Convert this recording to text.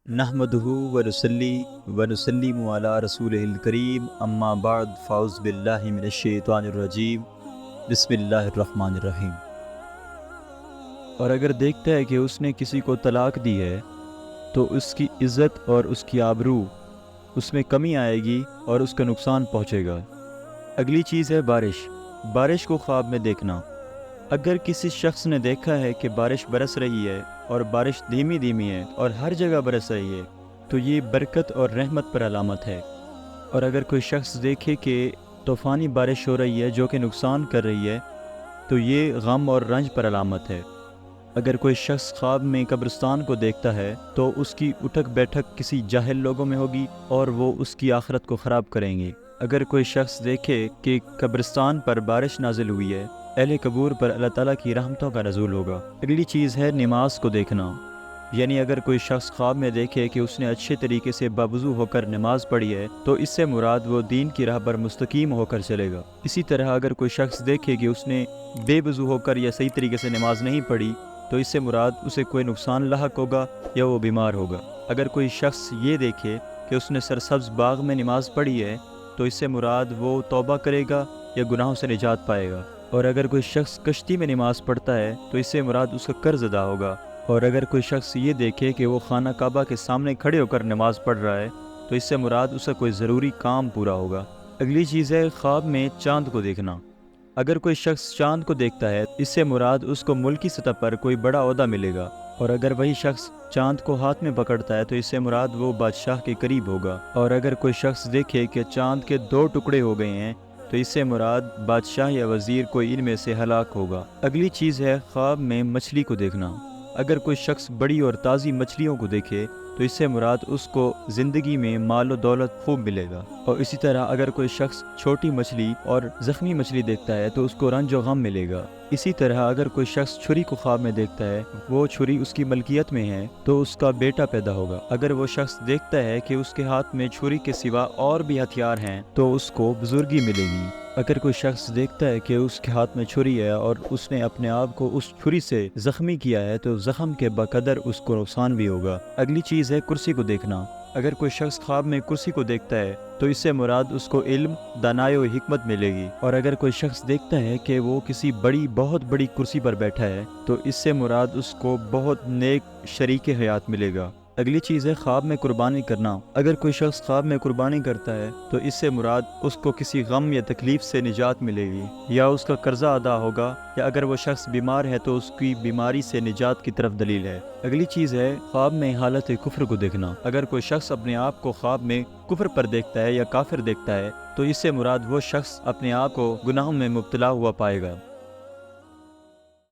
نحمدہ ونصلی ونسلم علی رسولہ الکریم اما بعد فاعوذ باللہ من الشیطان الرجیم بسم اللہ الرحمن الرحیم۔ اور اگر دیکھتا ہے کہ اس نے کسی کو طلاق دی ہے تو اس کی عزت اور اس کی آبرو اس میں کمی آئے گی اور اس کا نقصان پہنچے گا۔ اگلی چیز ہے بارش کو خواب میں دیکھنا۔ اگر کسی شخص نے دیکھا ہے کہ بارش برس رہی ہے اور بارش دھیمی دھیمی ہے اور ہر جگہ برس رہی ہے تو یہ برکت اور رحمت پر علامت ہے۔ اور اگر کوئی شخص دیکھے کہ طوفانی بارش ہو رہی ہے جو کہ نقصان کر رہی ہے تو یہ غم اور رنج پر علامت ہے۔ اگر کوئی شخص خواب میں قبرستان کو دیکھتا ہے تو اس کی اٹھک بیٹھک کسی جاہل لوگوں میں ہوگی اور وہ اس کی آخرت کو خراب کریں گے۔ اگر کوئی شخص دیکھے کہ قبرستان پر بارش نازل ہوئی ہے، اہل قبور پر اللہ تعالیٰ کی رحمتوں کا نزول ہوگا۔ اگلی چیز ہے نماز کو دیکھنا، یعنی اگر کوئی شخص خواب میں دیکھے کہ اس نے اچھے طریقے سے باوضو ہو کر نماز پڑھی ہے تو اس سے مراد وہ دین کی راہ پر مستقیم ہو کر چلے گا۔ اسی طرح اگر کوئی شخص دیکھے کہ اس نے بے وضو ہو کر یا صحیح طریقے سے نماز نہیں پڑھی تو اس سے مراد اسے کوئی نقصان لاحق ہوگا یا وہ بیمار ہوگا۔ اگر کوئی شخص یہ دیکھے کہ اس نے سرسبز باغ میں نماز پڑھی ہے تو اس سے مراد وہ توبہ کرے گا یا گناہوں سے نجات پائے گا۔ اور اگر کوئی شخص کشتی میں نماز پڑھتا ہے تو اس سے مراد اس کا قرض ادا ہوگا۔ اور اگر کوئی شخص یہ دیکھے کہ وہ خانہ کعبہ کے سامنے کھڑے ہو کر نماز پڑھ رہا ہے تو اس سے مراد اس کا کوئی ضروری کام پورا ہوگا۔ اگلی چیز ہے خواب میں چاند کو دیکھنا۔ اگر کوئی شخص چاند کو دیکھتا ہے اس سے مراد اس کو ملکی سطح پر کوئی بڑا عہدہ ملے گا۔ اور اگر وہی شخص چاند کو ہاتھ میں پکڑتا ہے تو اس سے مراد وہ بادشاہ کے قریب ہوگا۔ اور اگر کوئی شخص دیکھے کہ چاند کے 2 ٹکڑے ہو گئے ہیں تو اس سے مراد بادشاہ یا وزیر کوئی ان میں سے ہلاک ہوگا۔ اگلی چیز ہے خواب میں مچھلی کو دیکھنا۔ اگر کوئی شخص بڑی اور تازی مچھلیوں کو دیکھے تو اس سے مراد اس کو زندگی میں مال و دولت خوب ملے گا۔ اور اسی طرح اگر کوئی شخص چھوٹی مچھلی اور زخمی مچھلی دیکھتا ہے تو اس کو رنج و غم ملے گا۔ اسی طرح اگر کوئی شخص چھری کو خواب میں دیکھتا ہے، وہ چھری اس کی ملکیت میں ہے تو اس کا بیٹا پیدا ہوگا۔ اگر وہ شخص دیکھتا ہے کہ اس کے ہاتھ میں چھری کے سوا اور بھی ہتھیار ہیں تو اس کو بزرگی ملے گی۔ اگر کوئی شخص دیکھتا ہے کہ اس کے ہاتھ میں چھری ہے اور اس نے اپنے آپ کو اس چھری سے زخمی کیا ہے تو زخم کے بقدر اس کو نقصان بھی ہوگا۔ اگلی چیز ہے کرسی کو دیکھنا۔ اگر کوئی شخص خواب میں کرسی کو دیکھتا ہے تو اس سے مراد اس کو علم، دانائی و حکمت ملے گی۔ اور اگر کوئی شخص دیکھتا ہے کہ وہ کسی بہت بڑی کرسی پر بیٹھا ہے تو اس سے مراد اس کو بہت نیک شریک حیات ملے گا۔ اگلی چیز ہے خواب میں قربانی کرنا۔ اگر کوئی شخص خواب میں قربانی کرتا ہے تو اس سے مراد اس کو کسی غم یا تکلیف سے نجات ملے گی یا اس کا قرضہ ادا ہوگا، یا اگر وہ شخص بیمار ہے تو اس کی بیماری سے نجات کی طرف دلیل ہے۔ اگلی چیز ہے خواب میں حالت کفر کو دیکھنا۔ اگر کوئی شخص اپنے آپ کو خواب میں کفر پر دیکھتا ہے یا کافر دیکھتا ہے تو اس سے مراد وہ شخص اپنے آپ کو گناہوں میں مبتلا ہوا پائے گا۔